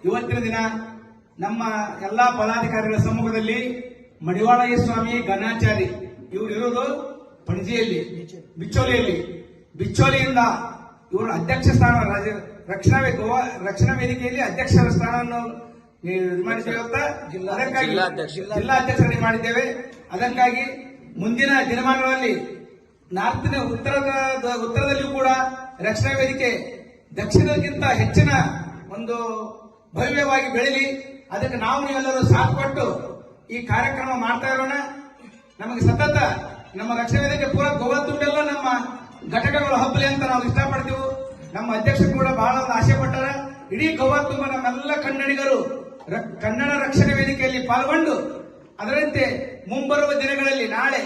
ಇವತ್ತಿನ ದಿನ ನಮ್ಮ ಎಲ್ಲಾ ಪದಾಧಿಕಾರಿಗಳ ಸಮ್ಮುಖದಲ್ಲಿ ಮಡಿವಾಳಯ್ಯ ಸ್ವಾಮಿ ಗಣಾಚಾರಿ ಇವರು ಇರೋದು ಪಣಜಿಯಲ್ಲಿ ಬಿಚ್ಚೋಲಿಯಿಂದ ಇವರು ಅಧ್ಯಕ್ಷ ಸ್ಥಾನ ರಕ್ಷಣಾ ವೇದಿಕೆಯಲ್ಲಿ ಅಧ್ಯಕ್ಷರ ಸ್ಥಾನವನ್ನು ಮಾಡಿದ್ದೇವೆ. ಜಿಲ್ಲಾ ಅಧ್ಯಕ್ಷರಾಗಿ ಮಾಡಿದ್ದೇವೆ. ಅದಕ್ಕಾಗಿ ಮುಂದಿನ ದಿನಮಾನಗಳಲ್ಲಿ ನಾರ್ತ್ನ ಉತ್ತರದಲ್ಲಿಯೂ ಕೂಡ ರಕ್ಷಣಾ ವೇದಿಕೆ ದಕ್ಷಿಣಕ್ಕಿಂತ ಹೆಚ್ಚಿನ ಒಂದು ಭವ್ಯವಾಗಿ ಬೆಳಲಿ. ಅದಕ್ಕೆ ನಾವು ನೀವೆಲ್ಲರೂ ಸಾಥ್ ಕೊಟ್ಟು ಈ ಕಾರ್ಯಕ್ರಮ ಮಾಡ್ತಾ ಇರೋಣ. ನಮಗೆ ಸತತ ನಮ್ಮ ರಕ್ಷಣಾ ವೇದಿಕೆ ಪೂರ ಗೋವಾ ತುಂಬೆಲ್ಲ ನಮ್ಮ ಘಟಕಗಳು ಹಬ್ಬಲಿ ಅಂತ ನಾವು ಇಷ್ಟಪಡ್ತೀವಿ. ನಮ್ಮ ಅಧ್ಯಕ್ಷರು ಕೂಡ ಬಹಳ ಆಸೆ ಪಟ್ಟಾರ. ಇಡೀ ಗೋವಾ ತುಂಬ ನಮ್ಮೆಲ್ಲ ಕನ್ನಡಿಗರು ಕನ್ನಡ ರಕ್ಷಣಾ ವೇದಿಕೆಯಲ್ಲಿ ಪಾಲ್ಗೊಂಡು ಅದರಂತೆ ಮುಂಬರುವ ದಿನಗಳಲ್ಲಿ ನಾಳೆ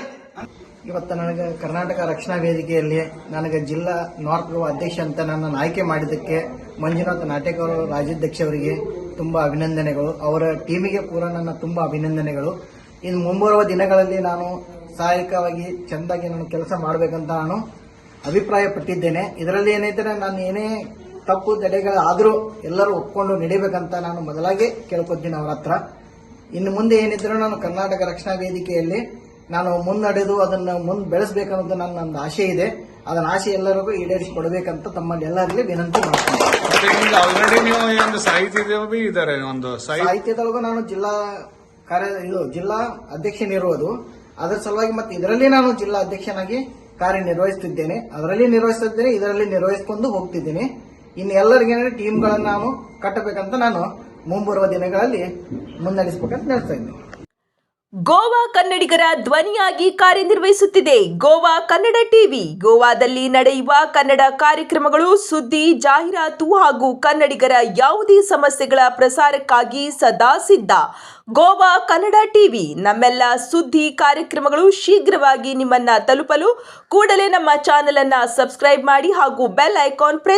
ಇವತ್ತು ನನಗೆ ಕರ್ನಾಟಕ ರಕ್ಷಣಾ ವೇದಿಕೆಯಲ್ಲಿ ನನಗೆ ಜಿಲ್ಲಾ ನಾರ್ತ್ ಗೋವಾ ಅಧ್ಯಕ್ಷ ಅಂತ ನನ್ನನ್ನು ಆಯ್ಕೆ ಮಾಡಿದ್ದಕ್ಕೆ ಮಂಜುನಾಥ್ ನಾಟೇಕರ್ ಅವರು ರಾಜ್ಯಾಧ್ಯಕ್ಷ ಅವರಿಗೆ ತುಂಬಾ ಅಭಿನಂದನೆಗಳು. ಅವರ ಟೀಮಿಗೆ ಕೂಡ ನನ್ನ ತುಂಬಾ ಅಭಿನಂದನೆಗಳು. ಇನ್ನು ಮುಂಬರುವ ದಿನಗಳಲ್ಲಿ ನಾನು ಸಹಾಯಕವಾಗಿ ಚೆಂದಾಗಿ ನಾನು ಕೆಲಸ ಮಾಡಬೇಕಂತ ನಾನು ಅಭಿಪ್ರಾಯ ಪಟ್ಟಿದ್ದೇನೆ. ಇದರಲ್ಲಿ ಏನೈತೆ ನಾನು ಏನೇ ತಪ್ಪು ತಡೆಗಳಾದರೂ ಎಲ್ಲರೂ ಒಪ್ಕೊಂಡು ನಡಿಬೇಕಂತ ನಾನು ಮೊದಲಾಗಿ ಕೇಳ್ಕೊತೀನಿ ಅವರ ಹತ್ರ. ಇನ್ನು ಮುಂದೆ ಏನಿದ್ರು ನಾನು ಕರ್ನಾಟಕ ರಕ್ಷಣಾ ವೇದಿಕೆಯಲ್ಲಿ ನಾನು ಮುನ್ನಡೆದು ಅದನ್ನು ಮುಂದೆ ಬೆಳೆಸಬೇಕನ್ನೋದು ನನ್ನ ಆಸೆ ಇದೆ. ಅದನ್ನ ಆಸೆ ಎಲ್ಲರಿಗೂ ಈಡೇರಿಸಿಕೊಡಬೇಕಂತ ತಮ್ಮಲ್ಲಿ ಎಲ್ಲರಲ್ಲಿ ವಿನಂತಿ ಮಾಡ್ತೀನಿ. ಸಾಹಿತ್ಯದೊಳಗೂ ನಾನು ಜಿಲ್ಲಾ ಅಧ್ಯಕ್ಷನಿರುವುದು ಅದರ ಸಲುವಾಗಿ ಮತ್ತೆ ಇದರಲ್ಲಿ ನಾನು ಜಿಲ್ಲಾ ಅಧ್ಯಕ್ಷನಾಗಿ ಕಾರ್ಯನಿರ್ವಹಿಸುತ್ತಿದ್ದೇನೆ. ಇದರಲ್ಲಿ ನಿರ್ವಹಿಸಿಕೊಂಡು ಹೋಗ್ತಿದ್ದೀನಿ. ಇನ್ನು ಎಲ್ಲರಿಗೆ ಟೀಮ್ಗಳನ್ನು ನಾನು ಕಟ್ಟಬೇಕಂತ ನಾನು ಮುಂಬರುವ ದಿನಗಳಲ್ಲಿ ಮುನ್ನಡೆಸಬೇಕಂತ ಹೇಳ್ತಾ ಇದ್ದೀನಿ. ಗೋವಾ ಕನ್ನಡಿಗರ ಧ್ವನಿಯಾಗಿ ಕಾರ್ಯನಿರ್ವಹಿಸುತ್ತಿದೆ ಗೋವಾ ಕನ್ನಡ ಟಿವಿ. ಗೋವಾದಲ್ಲಿ ನಡೆಯುವ ಕನ್ನಡ ಕಾರ್ಯಕ್ರಮಗಳು, ಸುದ್ದಿ, ಜಾಹೀರಾತು ಹಾಗೂ ಕನ್ನಡಿಗರ ಯಾವುದೇ ಸಮಸ್ಯೆಗಳ ಪ್ರಸಾರಕ್ಕಾಗಿ ಸದಾ ಸಿದ್ಧ. ಗೋವಾ ಕನ್ನಡ ಟಿವಿ. ನಮ್ಮೆಲ್ಲ ಸುದ್ದಿ ಕಾರ್ಯಕ್ರಮಗಳು ಶೀಘ್ರವಾಗಿ ನಿಮ್ಮನ್ನ ತಲುಪಲು ಕೂಡಲೇ ನಮ್ಮ ಚಾನೆಲ್ ಅನ್ನು ಸಬ್ಸ್ಕ್ರೈಬ್ ಮಾಡಿ ಹಾಗೂ ಬೆಲ್ ಐಕಾನ್ ಪ್ರೆಸ್